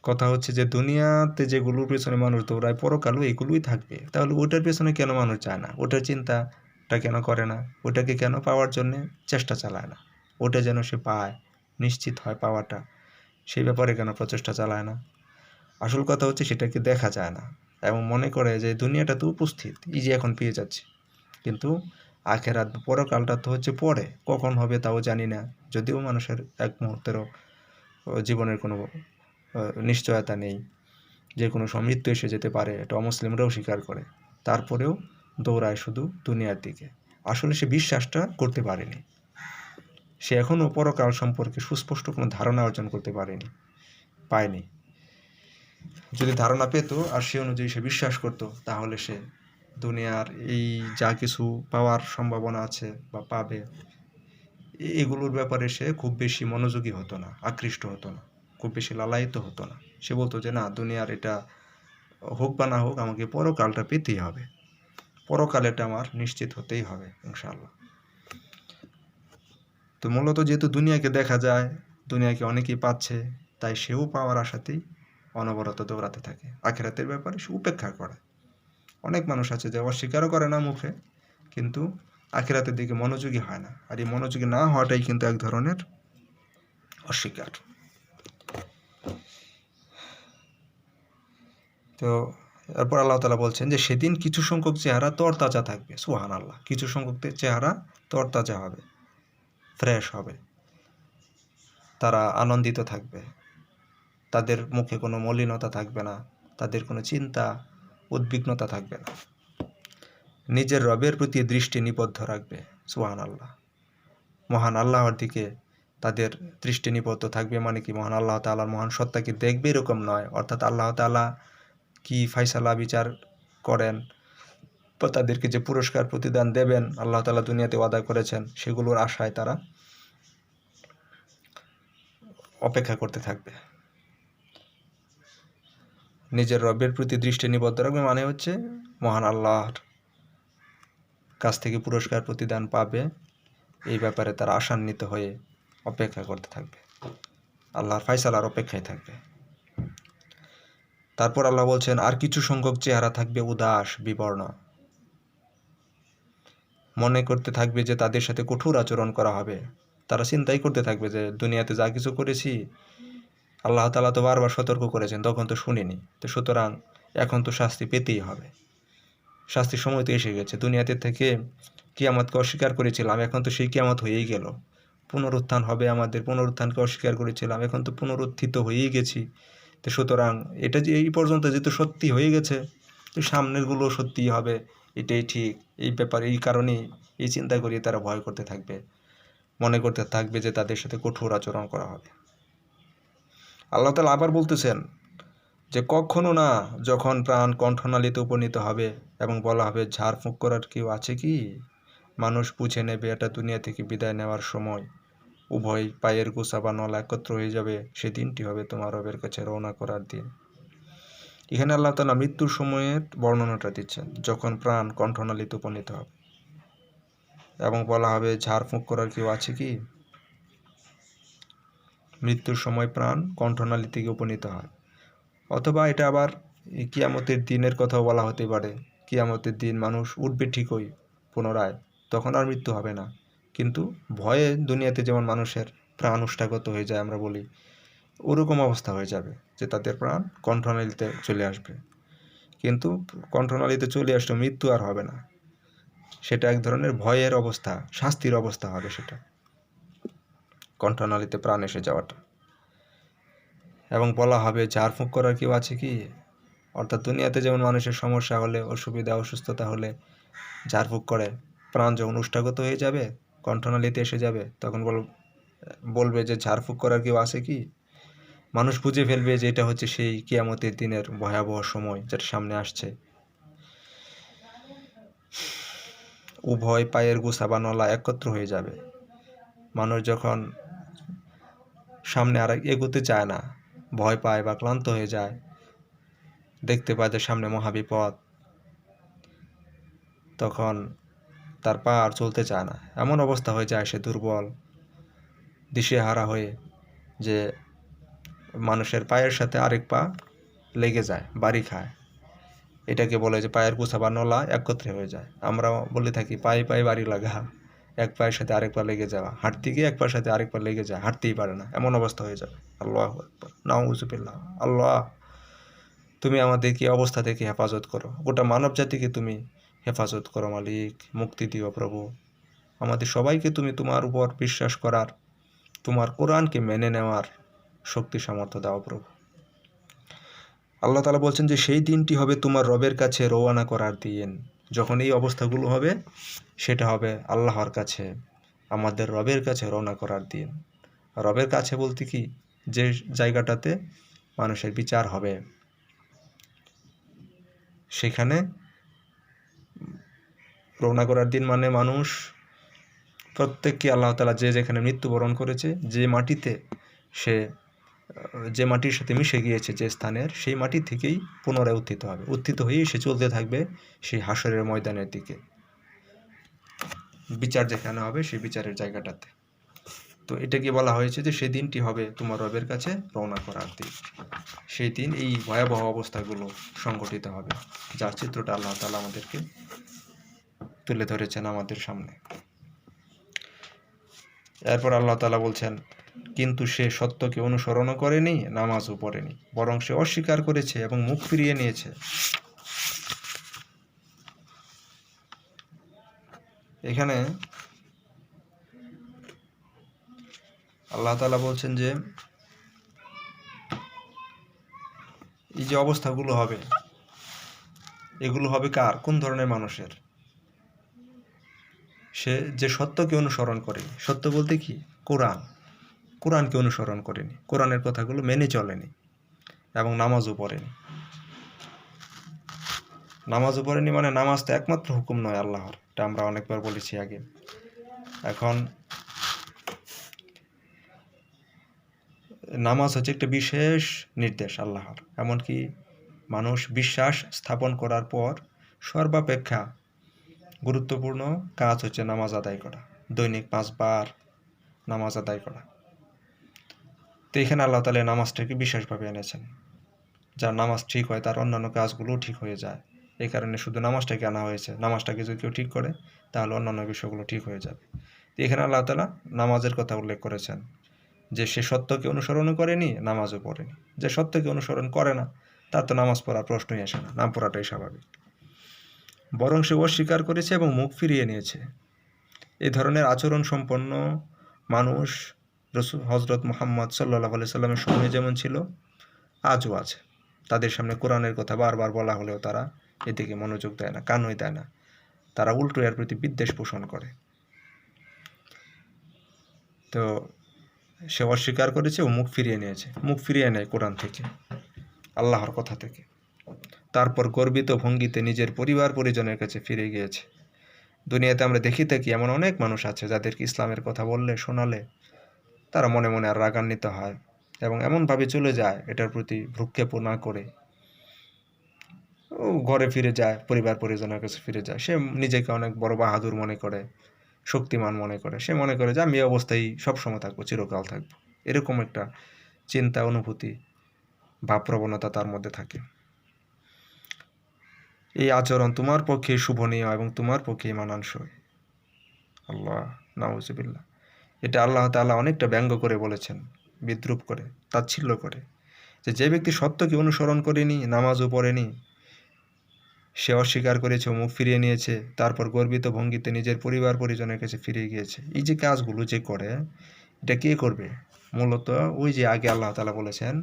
কথা হচ্ছে যে দুনিয়াতে যেগুলোর পেছনে মানুষ দৌড়ায়, পরকালও এগুলোই থাকবে, তাহলে ওটার পেছনে কেন মানুষ যায় না? ওটার চিন্তাটা কেন করে না? ওটাকে কেন পাওয়ার জন্যে চেষ্টা চালায় না? ওটা যেন সে পায়, নিশ্চিত হয় পাওয়াটা, সেই ব্যাপারে কেন প্রচেষ্টা চালায় না? আসল কথা হচ্ছে সেটাকে দেখা যায় না, এবং মনে করে যে দুনিয়াটা তো উপস্থিত, এই যে এখন পেয়ে যাচ্ছে, কিন্তু আখেরাত পরকালটা তো হচ্ছে পরে, কখন হবে তাও জানি না। যদিও মানুষের এক মুহূর্তেরও জীবনের কোনো নিশ্চয়তা নেই, যে কোনো সময় মৃত্যু এসে যেতে পারে, এটা অমুসলিমরাও স্বীকার করে, তারপরেও দৌড়ায় শুধু দুনিয়ার দিকে। আসলে সে বিশ্বাসটা করতে পারেনি, সে এখনও পরকাল সম্পর্কে সুস্পষ্ট কোনো ধারণা অর্জন করতে পায়নি। যদি ধারণা পেত আর সে অনুযায়ী সে বিশ্বাস করত, তাহলে সে দুনিয়ার এই যা কিছু পাওয়ার সম্ভাবনা আছে বা পাবে, এগুলোর ব্যাপারে সে খুব বেশি মনোযোগী হতো না, আকৃষ্ট হতো না, খুব বেশি লালায়িত হতো না। সে বলতো যে না, দুনিয়ার এটা হোক বা না হোক আমাকে পরকালটা পেতেই হবে, পরকালেটা আমার নিশ্চিত হতেই হবে ইনশাআল্লাহ। তো মূলত যেহেতু দুনিয়াকে দেখা যায়, দুনিয়াকে অনেকেই পাচ্ছে, তাই সেও পাওয়ার আশাতেই অনবরত দৌড়াতে থাকে। আখিরাতের ব্যাপারে সে উপেক্ষা করে। অনেক মানুষ আছে যে অস্বীকারও করে না মুখে, কিন্তু আখিরাতের দিকে মনোযোগী হয় না। আর এই মনোযোগী না হওয়াটাই কিন্তু এক ধরনের অস্বীকার। তো এরপর আল্লাহ তাআলা বলছেন যে সেদিন কিছু সংখ্যক চেহারা তরতাজা থাকবে। সুবহানাল্লাহ। কিছু সংখ্যক চেহারা তরতাজা হবে, ফ্রেশ হবে, তারা আনন্দিত থাকবে, তাদের মুখে কোনো মলিনতা থাকবে না, তাদের কোনো চিন্তা উদ্বিগ্নতা থাকবে না, নিজের রবের প্রতি দৃষ্টি নিবদ্ধ রাখবে। সুবহানাল্লাহ। মহান আল্লাহর দিকে তাদের দৃষ্টি নিবদ্ধ থাকবে, মানে কি মহান আল্লাহ তাআলার মহান সত্তাকে দেখবে এরকম নয়, অর্থাৎ আল্লাহ তাআলা কি ফায়সালা বিচার করেন বা তাদেরকে যে পুরস্কার প্রতিদান দেবেন আল্লাহ তাআলা দুনিয়াতে ওয়াদা করেছেন, সেগুলোর আশায় তারা অপেক্ষা করতে থাকবে। নিজের রবের প্রতি দৃষ্টি নিবদ্ধ রাখবে মানে হচ্ছে মহান আল্লাহর কাছ থেকে পুরস্কার প্রতিদান পাবে, এই ব্যাপারে তারা আশান্বিত হয়ে অপেক্ষা করতে থাকবে, আল্লাহর ফায়সালার অপেক্ষায় থাকবে। তারপর আল্লাহ বলছেন আর কিছু সংখ্যক চেহারা থাকবে উদাস বিবর্ণ, মনে করতে থাকবে যে তাদের সাথে কঠোর আচরণ করা হবে। তারা চিন্তাই করতে থাকবে যে দুনিয়াতে যা কিছু করেছি আল্লাহ তাআলা তো বারবার সতর্ক করেছেন, তখন তো শুনিনি, তো সুতরাং এখন তো শাস্তি পেতেই হবে, শাস্তির সময় তো এসে গেছে। দুনিয়াতে থেকে কিয়ামতকে অস্বীকার করেছিলাম, এখন তো সেই কিয়ামত হয়েই গেল। পুনরুত্থান হবে আমাদের, পুনরুত্থানকে অস্বীকার করেছিলাম, এখন তো পুনরুত্থিত হয়েই গেছি। তো সুতরাং এটা যে এই পর্যন্ত যেহেতু সত্যি হয়ে গেছে, তো সামনেরগুলো সত্যিই হবে, এটাই ঠিক। এই ব্যাপারে এই কারণেই এই চিন্তা করিয়ে তারা ভয় করতে থাকবে, মনে করতে থাকবে যে তাদের সাথে কঠোর আচরণ করা হবে। আল্লাহ তাআলা আবার বলতেছেন যে কখনো না, যখন প্রাণ কণ্ঠনালীতে উপনীত হবে এবং বলা হবে ঝাড়ফুঁক করার কেউ আছে কি, মানুষ বুঝে নেবে এটা দুনিয়া থেকে বিদায় নেওয়ার সময়, উভয় পায়ের গোছা বা নলা একত্র হয়ে যাবে, সেদিনটি হবে তোমার রবের কাছে রওনা করার দিন। এখানে আল্লাহ তাআলা মৃত্যুর সময়ের বর্ণনাটা দিচ্ছেন, যখন প্রাণ কণ্ঠনালীতে উপনীত হবে এবং বলা হবে ঝাড়ফুঁক করার কেউ আছে কি। মৃত্যুর সময় প্রাণ কণ্ঠনালী থেকে উপনীত হয়, অথবা এটা আবার কিয়ামতের দিনের কথাও বলা হতে পারে। কিয়ামতের দিন মানুষ উঠবে ঠিকই পুনরায়, তখন আর মৃত্যু হবে না, কিন্তু ভয়ে দুনিয়াতে যেমন মানুষের প্রাণ ওষ্ঠাগত হয়ে যায় আমরা বলি, ওরকম অবস্থা হয়ে যাবে যে তাদের প্রাণ কণ্ঠনালীতে চলে আসবে। কিন্তু কণ্ঠনালীতে চলে আসলে মৃত্যু আর হবে না, সেটা এক ধরনের ভয়ের অবস্থা, শাস্তির অবস্থা হবে সেটা, কণ্ঠনালীতে প্রাণ এসে যাওয়াটা। এবং বলা হবে ঝাড়ফুঁক করার কেউ আছে কি, অর্থাৎ দুনিয়াতে যেমন মানুষের সমস্যা হলে, অসুবিধা অসুস্থতা হলে ঝাড়ফুঁক করে, প্রাণ যখন ওষ্ঠাগত হয়ে যাবে কণ্ঠনালীতে এসে যাবে, তখন বলবে যে ঝাড়ফুঁক করার কেউ আছে কি। মানুষ বুঝে ফেলবে যে এটা হচ্ছে সেই কিয়ামতের দিনের ভয়াবহ সময় যেটা সামনে আসছে। উভয় পায়ের গোছা বা নলা একত্র হয়ে যাবে, মানুষ যখন সামনে আর এগোতে চায় না, ভয় পায় বা ক্লান্ত হয়ে যায়, দেখতে পায় যে সামনে মহাবিপদ, তখন তার পা আর চলতে চায় না, এমন অবস্থা হয়ে যায় সে দুর্বল দিশেহারা হয়ে, যে মানুষের পায়ের সাথে আরেক পা লেগে যায়, বাড়ি খায়। এটাকে বলে যে পায়ের গোছা বা নলা একত্রে হয়ে যায়। আমরা বলে থাকি পায়ে পায়ে বাড়ি লাগা, এক পায়ের সাথে আরেক পা লেগে যাওয়া, হাঁটতে গিয়ে এক পায়ের সাথে আরেক পা লেগে যায়, হাঁটতেই পারে না, এমন অবস্থা হয়ে যাবে। আল্লাহু আকবার, নাউযুবিল্লাহ। আল্লাহ তুমি আমাদেরকে অবস্থা থেকে হেফাজত করো, গোটা মানব জাতিকে তুমি হেফাজত করো মালিক, মুক্তি দিও প্রভু। আমাদের সবাইকে তুমি তোমার উপর বিশ্বাস করার, তোমার কোরআনকে মেনে নেওয়ার শক্তি সামর্থ্য দাও প্রভু। আল্লাহ তাআলা বলছেন যে সেই দিনটি হবে তোমার রবের কাছে রওনা করার দিন। যখন এই অবস্থাগুলো হবে, সেটা হবে আল্লাহর কাছে, আমাদের রবের কাছে রওনা করার দিন। রবের কাছে বলতে কি, যে জায়গাটাতে মানুষের বিচার হবে, সেখানে রওনা করার দিন মানে মানুষ প্রত্যেককে আল্লাহ তাআলা যে যেখানে মৃত্যুবরণ করেছে, যে মাটিতে সে যে মাটির সাথে মিশে গিয়েছে যে স্থানের, সেই মাটি থেকেই পুনরায় উত্থিত হবে, উত্থিত হয়েই সে চলতে থাকবে সেই হাশরের ময়দানের দিকে, বিচার যেখানে হবে সেই বিচারের জায়গাটাতে। তো এটাকে বলা হয়েছে যে সেই দিনটি হবে তোমার রবের কাছে রওনা করার দিন। সেই দিন এই ভয়াবহ অবস্থাগুলো সংঘটিত হবে, যার চিত্রটা আল্লাহ তাআলা আমাদেরকে তুলে ধরেছেন আমাদের সামনে। এরপর আল্লাহ তাআলা বলছেন, কিন্তু সে সত্যকে অনুসরণও করেনি, নামাজও পড়েনি, বরং সে অস্বীকার করেছে এবং মুখ ফিরিয়ে নিয়েছে। এখানে আল্লাহ তাআলা বলছেন যে এই যে অবস্থাগুলো হবে, এগুলো হবে কার, কোন ধরনের মানুষের? সে যে সত্যকে অনুসরণ করেনি। সত্য বলতে কি? কোরআনকে অনুসরণ করেনি, কোরআনের কথাগুলো মেনে চলেনি, এবং নামাজও পড়েনি। নামাজও পড়েনি মানে নামাজ তো একমাত্র হুকুম নয় আল্লাহর, এটা আমরা অনেকবার বলেছি আগে। এখন নামাজ হচ্ছে একটা বিশেষ নির্দেশ আল্লাহর। এমনকি মানুষ বিশ্বাস স্থাপন করার পর সর্বাপেক্ষা গুরুত্বপূর্ণ কাজ হচ্ছে নামাজ আদায় করা, দৈনিক 5 বার নামাজ আদায় করা। তো এখানে আল্লাহ তাআলা নামাজটাকে বিশেষভাবে এনেছেন। যার নামাজ ঠিক হয় তার অন্যান্য কাজগুলোও ঠিক হয়ে যায়। এই কারণে শুধু নামাজটাকে আনা হয়েছে। নামাজটাকে যদি কেউ ঠিক করে তাহলে অন্যান্য বিষয়গুলো ঠিক হয়ে যাবে। তো এখানে আল্লাহ তাআলা নামাজের কথা উল্লেখ করেছেন যে সে সত্যকে অনুসরণও করেনি, নামাজও পড়েনি। যে সত্যকে অনুসরণ করে না তার তো নামাজ পড়ার প্রশ্নই আসে না, নাম পড়াটাই স্বাভাবিক। বরং সে অস্বীকার করেছে এবং মুখ ফিরিয়ে নিয়েছে। এই ধরনের আচরণ সম্পন্ন মানুষ হযরত মুহাম্মদ সাল্লাল্লাহু আলাইহি সাল্লামের সময়ে যেমন ছিল, আজও আছে। তাদের সামনে কোরআনের কথা বারবার বলা হলেও তারা এদিকে মনোযোগ দেয় না, কানই দেয় না। তারা উল্টো এর প্রতি বিদ্বেষ পোষণ করে। তো সে অস্বীকার করেছে ও মুখ ফিরিয়ে নিয়েছে, মুখ ফিরিয়ে নেয় কোরআন থেকে, আল্লাহর কথা থেকে। তারপর গর্বিত ভঙ্গিতে নিজের পরিবার পরিজনের কাছে ফিরে গিয়েছে। দুনিয়াতে আমরা দেখি থাকি এমন অনেক মানুষ আছে যাদেরকে ইসলামের কথা বললে, শোনালে তারা মনে মনে আর রাগান্বিত হয় এবং এমনভাবে চলে যায়, এটার প্রতি ভ্রুক্ষেপও না করে ও ঘরে ফিরে যায়, পরিবার পরিজনের কাছে ফিরে যায়। সে নিজেকে অনেক বড় বাহাদুর মনে করে, শক্তিমান মনে করে। সে মনে করে যে আমি এই অবস্থায় সবসময় থাকবো, চিরকাল থাকবো। এরকম একটা চিন্তা, অনুভূতি, ভাবপ্রবণতা তার মধ্যে থাকে। এই আচরণ তোমার পক্ষে শুভনীয় এবং তোমার পক্ষে মানানসই। আল্লাহ, নাউজুবিল্লাহ। এটা আল্লাহ তাআলা অনেকটা ব্যঙ্গ করে বলেছেন, বিদ্রূপ করে, তাচ্ছিল্য করে, যে ব্যক্তি সত্যকে অনুসরণ করেনি, নামাজও পড়েনি, সে অস্বীকার করেছে ও মুখ ফিরিয়ে নিয়েছে, তারপর গর্বিত ভঙ্গিতে নিজের পরিবার পরিজনের কাছে ফিরে গিয়েছে। এই যে কাজগুলো যে করে, এটা কে করবে? মূলত ওই যে আগে আল্লাহ তাআলা বলেছেন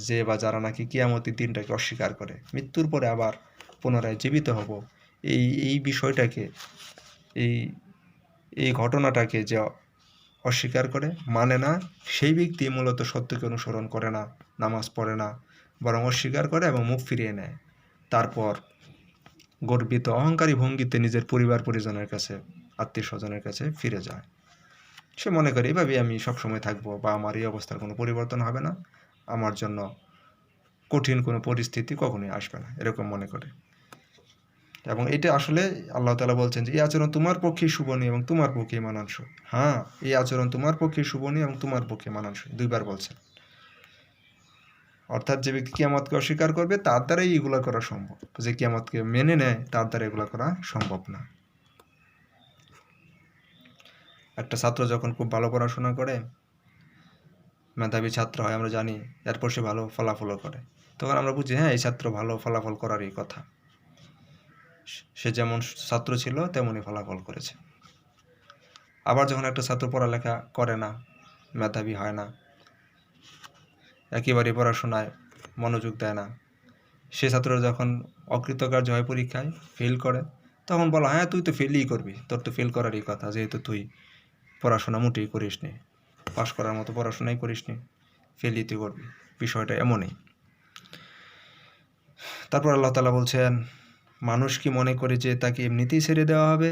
যে বা যারা নাকি কিয়ামতের দিনটাকে অস্বীকার করে, মৃত্যুর পরে আবার পুনরায় জীবিত হব, এই বিষয়টাকে, এই এই ঘটনাটাকে যে অস্বীকার করে, মানে না, সেই ব্যক্তি মূলত সত্যকে অনুসরণ করে না, নামাজ পড়ে না, বরং অস্বীকার করে এবং মুখ ফিরিয়ে নেয়। তারপর গর্বিত অহংকারী ভঙ্গিতে নিজের পরিবার পরিজনের কাছে, আত্মীয় স্বজনের কাছে ফিরে যায়। সে মনে করে এভাবেই আমি সবসময় থাকবো, বা আমার এই অবস্থার কোনো পরিবর্তন হবে না, আমার জন্য কঠিন কোনো পরিস্থিতি কখনোই আসবে না, এরকম মনে করে। এবং এটা আসলে আল্লাহ তাআলা বলছেন যে এই আচরণ তোমার পক্ষে শুভনীয় এবং তোমার পক্ষে মানানসই। হ্যাঁ, এই আচরণ তোমার পক্ষে শুভনীয় এবং তোমার পক্ষে মানানসই, 2 বার বলছেন। অর্থাৎ যে ব্যক্তি কিয়ামতকে অস্বীকার করবে তার দ্বারাই এগুলো করা সম্ভব। যে কিয়ামতকে মেনে নেয় তার দ্বারা এগুলো করা সম্ভব না। একটা ছাত্র যখন খুব ভালো পড়াশোনা করে, মেধাবী ছাত্র হয় আমরা জানি, এরপর সে ভালো ফলাফলও করে, তখন আমরা বুঝি হ্যাঁ এই ছাত্র ভালো ফলাফল করারই কথা। সে যেমন ছাত্র ছিল তেমনই ফলাফল করেছে। আবার যখন একটা ছাত্র পড়ালেখা করে না, মেধাবী হয় না, একেবারে পড়াশোনায় মনোযোগ দেয় না, সে ছাত্ররা যখন অকৃতকার্য হয়, পরীক্ষায় ফেল করে, তখন বলা হ্যাঁ তুই তো ফেলই করবি, তোর তো ফেল করারই কথা, যেহেতু তুই পড়াশোনা মোটেই করিস নি, পাশ করার মতো পড়াশোনাই করিস নি, ফেলই তুই করবি। বিষয়টা এমনই। তারপর আল্লাহ তাআলা বলছেন, মানুষ কি মনে করে যে তাকে এমনিতেই ছেড়ে দেওয়া হবে?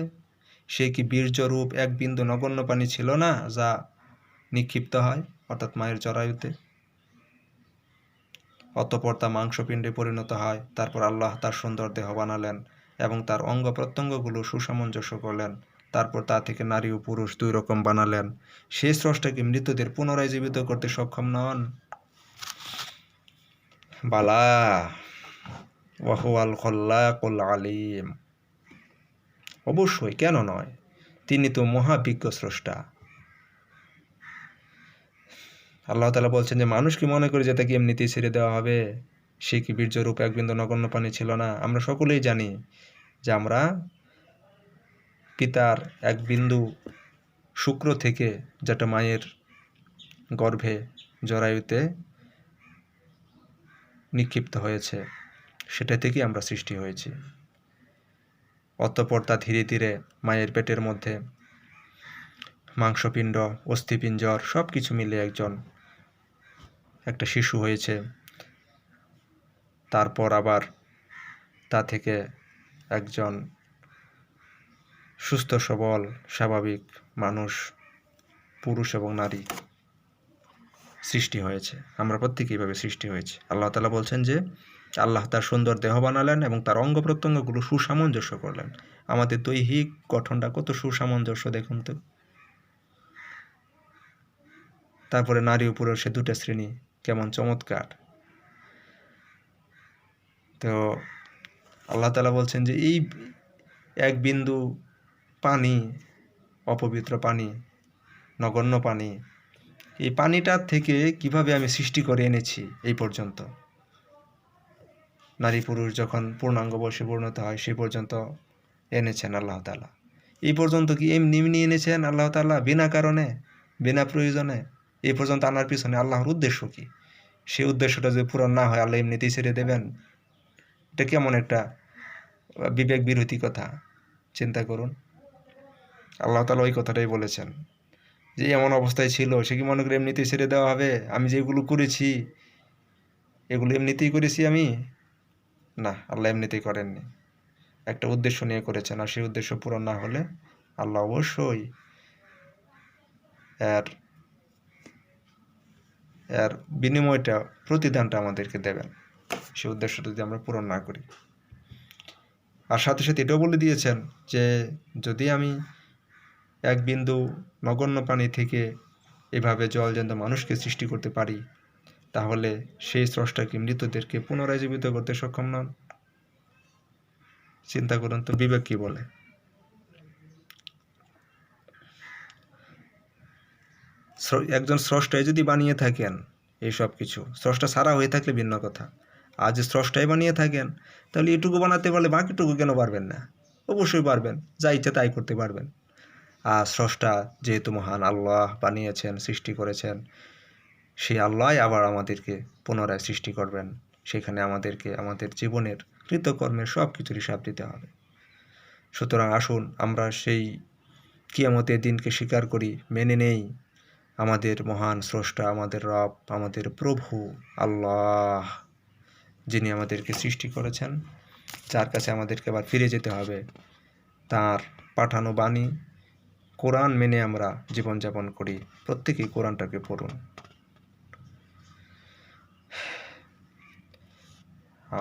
সে কি বীর্যরূপ এক বিন্দু নগণ্য পানি ছিল না, যা নিক্ষিপ্ত হয়, অর্থাৎ মায়ের জরায়ুতে? অতঃপর তা মাংসপিণ্ডে পরিণত হয়। তারপর আল্লাহ তার সুন্দর দেহ বানালেন এবং তার অঙ্গ প্রত্যঙ্গগুলো সুসামঞ্জস্য করলেন। তারপর তা থেকে নারী ও পুরুষ দুই রকম বানালেন। সেই স্রষ্টা কি মৃতদের পুনরায় জীবিত করতে সক্ষম নন? বালা ওয়াহুয়াল খল্লাকুল আলিম। অবশ্যই, কেন নয়? তিনি তো মহাবিজ্ঞ স্রষ্টা। আল্লাহ তাআলা বলছেন যে মানুষ কি মনে করে যে তাকে এমনিতেই ছেড়ে দেওয়া হবে? সে কি বীর্যরূপ এক বিন্দু নগণ্য পানি ছিল না? আমরা সকলেই জানি যে আমরা পিতার এক বিন্দু শুক্র থেকে, যেটা মায়ের গর্ভে জরায়ুতে নিক্ষিপ্ত হয়েছে, সেটা থেকেই আমরা সৃষ্টি হয়েছি। অতঃপর তা ধীরে ধীরে মায়ের পেটের মধ্যে মাংসপিণ্ড, অস্থিপিঞ্জর সব কিছু মিলে একটা শিশু হয়েছে। তারপর আবার তা থেকে একজন সুস্থ সবল স্বাভাবিক মানুষ, পুরুষ এবং নারী সৃষ্টি হয়েছে। আমরা প্রত্যেকেই এইভাবে সৃষ্টি হয়েছি। আল্লাহ তাআলা বলছেন যে আল্লাহ তার সুন্দর দেহ বানালেন এবং তার অঙ্গ প্রত্যঙ্গগুলো সুসামঞ্জস্য করলেন। আমাদের দৈহিক গঠনটা কত সুসামঞ্জস্য দেখুন তো। তারপরে নারী ও পুরুষে দুটা শ্রেণী, কেমন চমৎকার। তো আল্লাহ তাআলা বলছেন যে এই এক বিন্দু পানি, অপবিত্র পানি, নগণ্য পানি, এই পানিটার থেকে কিভাবে আমি সৃষ্টি করে এনেছি এই পর্যন্ত। নারী পুরুষ যখন পূর্ণাঙ্গ বয়সে পরিণত হয় সেই পর্যন্ত এনেছেন আল্লাহ তাআলা। এই পর্যন্ত কি এমনি এনেছেন আল্লাহ তাআলা বিনা কারণে, বিনা প্রয়োজনে? এই পর্যন্ত আনার পিছনে আল্লাহর উদ্দেশ্য কি? সেই উদ্দেশ্যটা যদি পূরণ না হয় আল্লাহ এমনিতেই ছেড়ে দেবেন? এটা কেমন একটা বিবেক বিরোধী কথা, চিন্তা করুন। আল্লাহ তাআলা ওই কথাটাই বলেছেন যে এমন অবস্থায় ছিল, সে কি মনে করে এমনিতেই ছেড়ে দেওয়া হবে? আমি যেগুলো করেছি এগুলো এমনিতেই করেছি আমি? না, আল্লাহ এমনিতেই করেননি, একটা উদ্দেশ্য নিয়ে করেছেন। আর সেই উদ্দেশ্য পূরণ না হলে আল্লাহ অবশ্যই এর এর বিনিময়টা, প্রতিদানটা আমাদেরকে দেবেন, সেই উদ্দেশ্যটা যদি আমরা পূরণ না করি। আর সাথে সাথে এটাও বলে দিয়েছেন যে যদি আমি এক বিন্দু নগণ্য পানি থেকে এভাবে জলজ্যান্ত মানুষকে সৃষ্টি করতে পারি, তাহলে সেই স্রষ্টা কি মৃতদেরকে পুনরায় জীবিত করতে সক্ষম নন? চিন্তা করুন তো, বিবেক কি বলে? একজন স্রষ্টাই যদি বানিয়ে থাকেন এই সব কিছু, স্রষ্টা ছাড়া হয়ে থাকলে ভিন্ন কথা। আর যে স্রষ্টাই বানিয়ে থাকেন, তাহলে এটুকু বানাতে পারলে বাকিটুকু কেন পারবেন না? অবশ্যই পারবেন, যা ইচ্ছা তাই করতে পারবেন। আর স্রষ্টা যেহেতু মহান, আল্লাহ বানিয়েছেন, সৃষ্টি করেছেন, সেই আল্লাহই আবার আমাদেরকে পুনরায় সৃষ্টি করবেন। সেখানে আমাদেরকে আমাদের জীবনের কৃতকর্মের সব কিছুর হিসাব দিতে হবে। সুতরাং আসুন আমরা সেই কিয়ামতের দিনকে স্বীকার করি, মেনে নেই আমাদের মহান স্রষ্টা, আমাদের রব, আমাদের প্রভু আল্লাহ, যিনি আমাদেরকে সৃষ্টি করেছেন, যার কাছে আমাদেরকে আবার ফিরে যেতে হবে। তার পাঠানো বাণী কোরআন মেনে আমরা জীবনযাপন করি। প্রত্যেকেই কোরআনটাকে পড়ুন।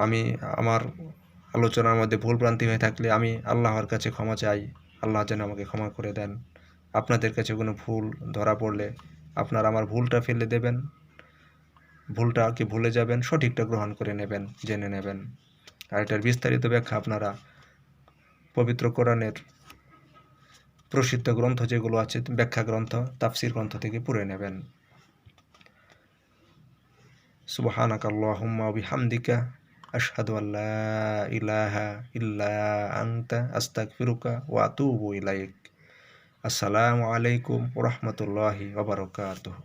আমি আমার আলোচনার মধ্যে ভুলভ্রান্তি হয়ে থাকলে আমি আল্লাহর কাছে ক্ষমা চাই। আল্লাহ যেন আমাকে ক্ষমা করে দেন। আপনাদের কাছে কোনো ভুল ধরা পড়লে আপনারা আমার ভুলটা ফেলে দেবেন, ভুলটাকে ভুলে যাবেন, সঠিকটা গ্রহণ করে নেবেন, জেনে নেবেন। আর এটার বিস্তারিত ব্যাখ্যা আপনারা পবিত্র কোরআনের প্রসিদ্ধ গ্রন্থ যেগুলো আছে, ব্যাখ্যা গ্রন্থ, তাফসির গ্রন্থ থেকে পড়ে নেবেন। সুবহানাকাল্লাহুম্মা ওয়া বিহামদিকা আশহাদু আল্লা ইলাহা ইল্লা আনতা আস্তাগফিরুকা ওয়া আতুবু ইলাইক। আসসালামু আলাইকুম ওয়া রাহমাতুল্লাহি ওয়া বারাকাতুহু।